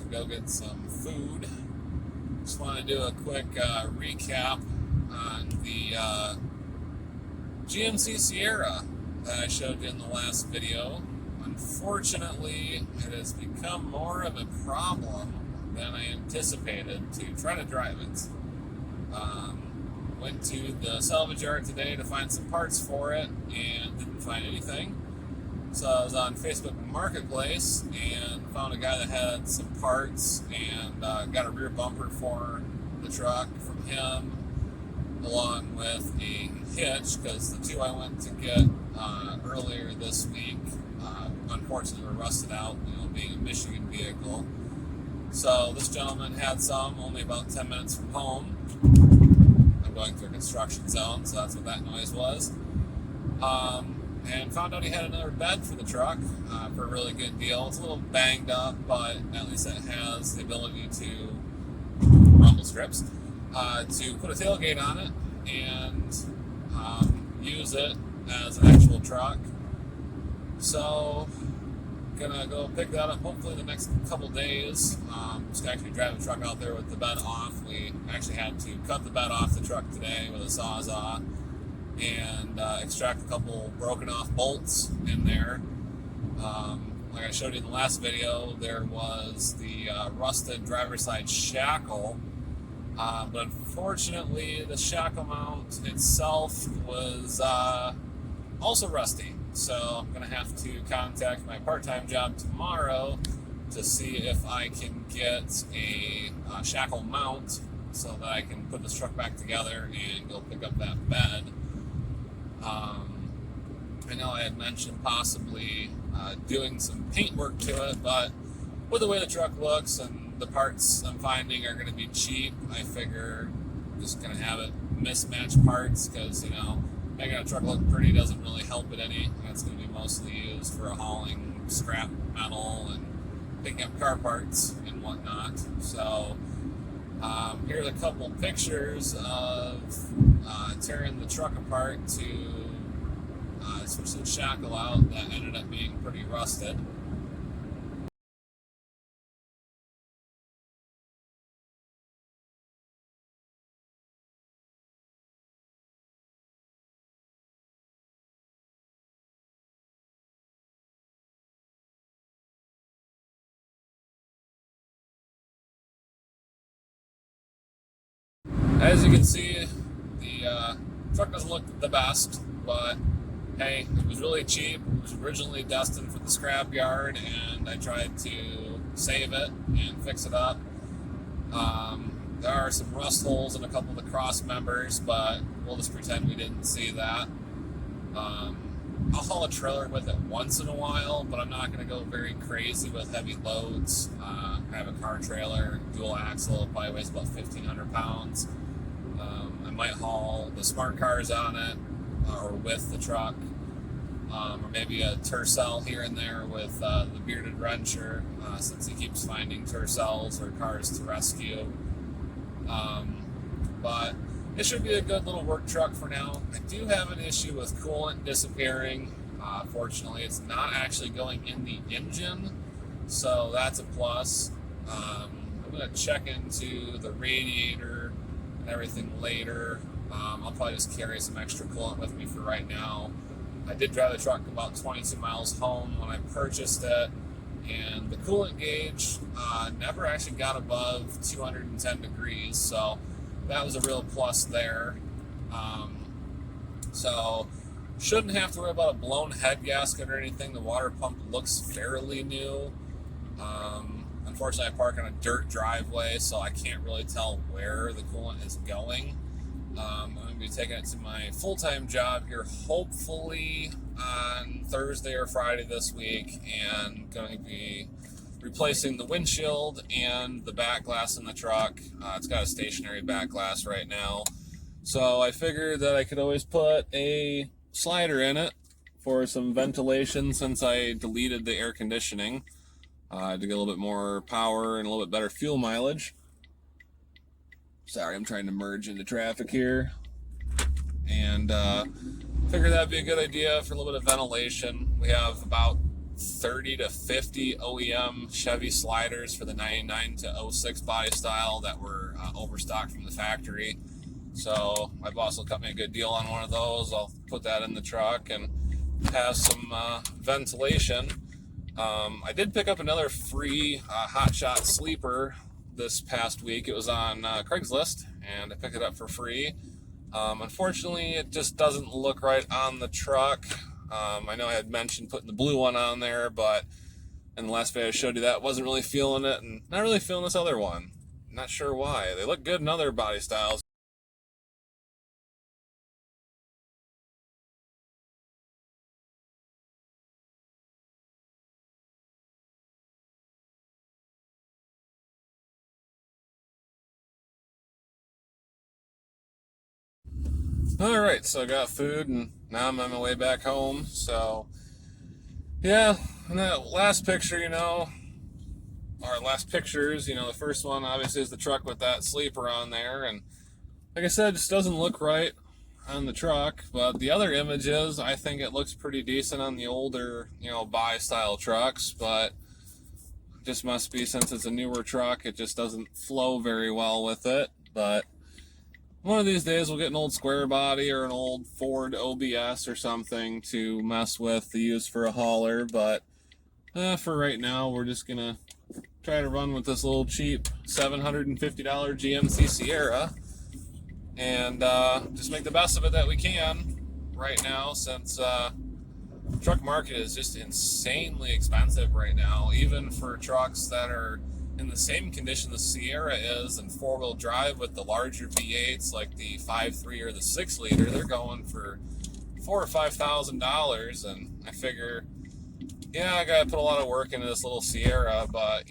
go get some food. Just want to do a quick recap on the GMC Sierra that I showed you in the last video. Unfortunately, it has become more of a problem than I anticipated to try to drive it. Went to the salvage yard today to find some parts for it and didn't find anything. So I was on Facebook Marketplace and found a guy that had some parts and got a rear bumper for the truck from him, along with a hitch, because the two I went to get earlier this week unfortunately were rusted out, being a Michigan vehicle. So this gentleman had some only about 10 minutes from home. I'm going through a construction zone, so that's what that noise was. And found out he had another bed for the truck for a really good deal. It's a little banged up, but at least it has the ability to rumble strips, to put a tailgate on it and use it as an actual truck. So gonna go pick that up hopefully the next couple days. Just actually drive the truck out there with the bed off. We actually had to cut the bed off the truck today with a Sawzall and extract a couple broken off bolts in there. Like I showed you in the last video, there was the rusted driver's side shackle, but unfortunately the shackle mount itself was also rusty. So I'm going to have to contact my part-time job tomorrow to see if I can get a shackle mount so that I can put this truck back together and go pick up that bed. I know I had mentioned possibly doing some paint work to it, but with the way the truck looks and the parts I'm finding are going to be cheap, I figure I'm just going to have it mismatch parts, because making a truck look pretty doesn't really help it any. It's going to be mostly used for hauling scrap metal and picking up car parts and whatnot. So here's a couple pictures of tearing the truck apart to switch the shackle out that ended up being pretty rusted. As you can see, the truck doesn't look the best, but hey, it was really cheap. It was originally destined for the scrap yard, and I tried to save it and fix it up. There are some rust holes in a couple of the cross members, but we'll just pretend we didn't see that. I'll haul a trailer with it once in a while, but I'm not going to go very crazy with heavy loads. I have a car trailer, dual axle, probably weighs about 1,500 pounds. I might haul the smart cars on it, or with the truck, or maybe a tercel here and there with the bearded wrencher, since he keeps finding tercels or cars to rescue. But it should be a good little work truck for now. I do have an issue with coolant disappearing. Fortunately, it's not actually going in the engine, so that's a plus. I'm going to check into the radiator and everything later. I'll probably just carry some extra coolant with me for right now. I did drive the truck about 22 miles home when I purchased it, and the coolant gauge never actually got above 210 degrees, so that was a real plus there. So shouldn't have to worry about a blown head gasket or anything. The water pump looks fairly new. Unfortunately, I park on a dirt driveway, so I can't really tell where the coolant is going. I'm going to be taking it to my full-time job here, hopefully on Thursday or Friday this week, and going to be replacing the windshield and the back glass in the truck. It's got a stationary back glass right now, so I figured that I could always put a slider in it for some ventilation, since I deleted the air conditioning to get a little bit more power and a little bit better fuel mileage. Sorry, I'm trying to merge into traffic here. And figured that'd be a good idea for a little bit of ventilation. We have about 30 to 50 OEM Chevy sliders for the 99 to 06 body style that were overstocked from the factory. So my boss will cut me a good deal on one of those. I'll put that in the truck and have some ventilation. I did pick up another free hotshot sleeper this past week. It was on Craigslist, and I picked it up for free. Unfortunately, it just doesn't look right on the truck. I know I had mentioned putting the blue one on there, but in the last video I showed you that, wasn't really feeling it, and not really feeling this other one. Not sure why. They look good in other body styles. Alright, so I got food, and now I'm on my way back home. So yeah, and that last picture, or last pictures, the first one obviously is the truck with that sleeper on there, and like I said, it just doesn't look right on the truck. But the other images, I think it looks pretty decent on the older, buy style trucks, but just must be, since it's a newer truck, it just doesn't flow very well with it. But one of these days we'll get an old square body or an old Ford OBS or something to mess with, to use for a hauler. But for right now, we're just gonna try to run with this little cheap $750 GMC Sierra and just make the best of it that we can right now, since the truck market is just insanely expensive right now, even for trucks that are in the same condition the Sierra is, and four-wheel drive with the larger V8s like the 5.3 or the 6-liter. They're going for $4,000 or $5,000, and I figure, yeah, I gotta put a lot of work into this little Sierra, but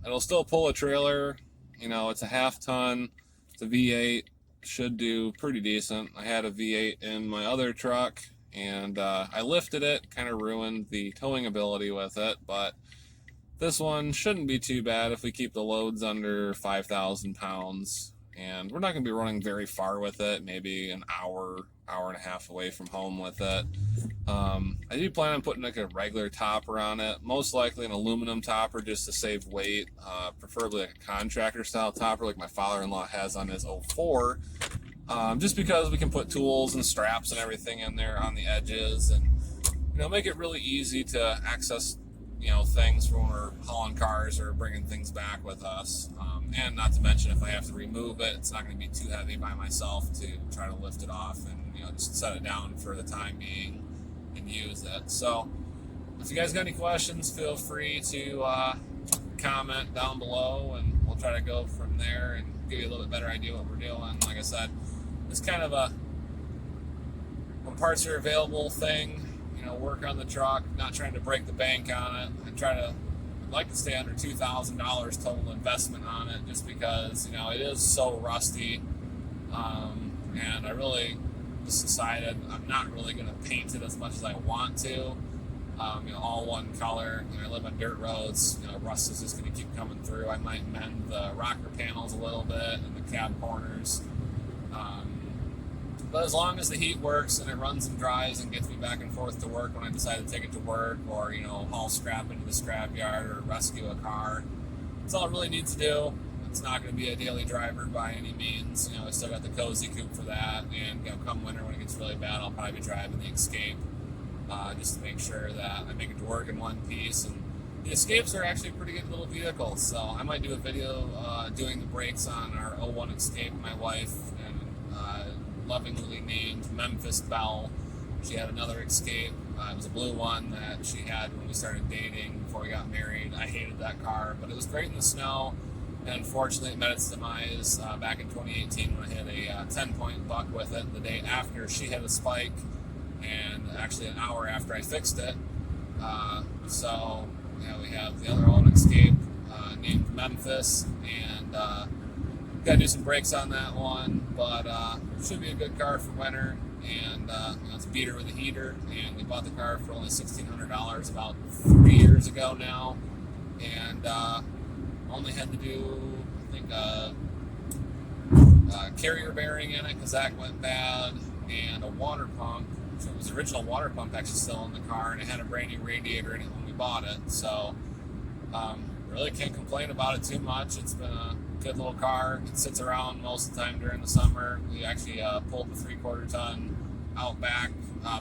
it'll still pull a trailer. It's a half-ton, it's a V8, should do pretty decent. I had a V8 in my other truck, and I lifted it, kind of ruined the towing ability with it, but this one shouldn't be too bad if we keep the loads under 5,000 pounds. And we're not going to be running very far with it, maybe an hour and a half away from home with it. I do plan on putting like a regular topper on it, most likely an aluminum topper just to save weight, preferably like a contractor style topper like my father-in-law has on his 04, just because we can put tools and straps and everything in there on the edges, and make it really easy to access things when we're hauling cars or bringing things back with us. And not to mention, if I have to remove it, it's not going to be too heavy by myself to try to lift it off and just set it down for the time being and use it. So if you guys got any questions, feel free to comment down below, and we'll try to go from there and give you a little bit better idea what we're doing. Like I said, it's kind of a when parts are available thing, work on the truck, not trying to break the bank on it, and I'd like to stay under $2,000 total investment on it, just because, it is so rusty. And I really just decided I'm not really going to paint it as much as I want to. All one color. I live on dirt roads. Rust is just going to keep coming through. I might mend the rocker panels a little bit and the cab corners. But as long as the heat works and it runs and dries and gets me back and forth to work when I decide to take it to work, or haul scrap into the scrap yard or rescue a car, that's all it really needs to do. It's not going to be a daily driver by any means. I still got the cozy coupe for that, and come winter when it gets really bad, I'll probably be driving the Escape, just to make sure that I make it to work in one piece. And the Escapes are actually a pretty good little vehicle, so I might do a video doing the brakes on our 01 Escape. My wife, and lovingly named Memphis Belle, she had another Escape. It was a blue one that she had when we started dating before we got married. I hated that car, but it was great in the snow, and unfortunately it met its demise back in 2018 when I hit a 10-point buck with it the day after she hit a spike, and actually an hour after I fixed it. So we have the other old Escape named Memphis, and got to do some brakes on that one, but should be a good car for winter. And it's a beater with a heater, and we bought the car for only $1,600 about 3 years ago now, and only had to do, I think, a carrier bearing in it because that went bad, and a water pump, it was the original water pump actually still in the car, and it had a brand new radiator in it when we bought it. So really can't complain about it too much. It's been a good little car. It sits around most of the time during the summer. We actually pulled the 3/4 ton out back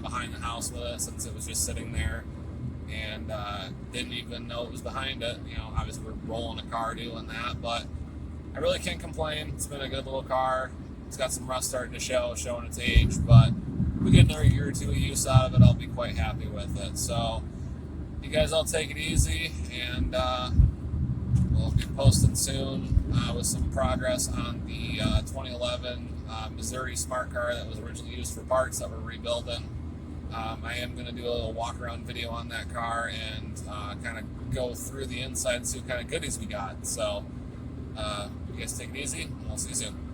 behind the house with it, since it was just sitting there, and didn't even know it was behind it. You know, obviously we're rolling a car doing that, but I really can't complain. It's been a good little car. It's got some rust starting to show, showing its age, but if we get another year or two of use out of it, I'll be quite happy with it. So you guys all take it easy, and we'll be posting soon with some progress on the 2011 Missouri smart car that was originally used for parts that we're rebuilding. I am going to do a little walk around video on that car and kind of go through the inside and see what kind of goodies we got. So you guys take it easy, and we'll see you soon.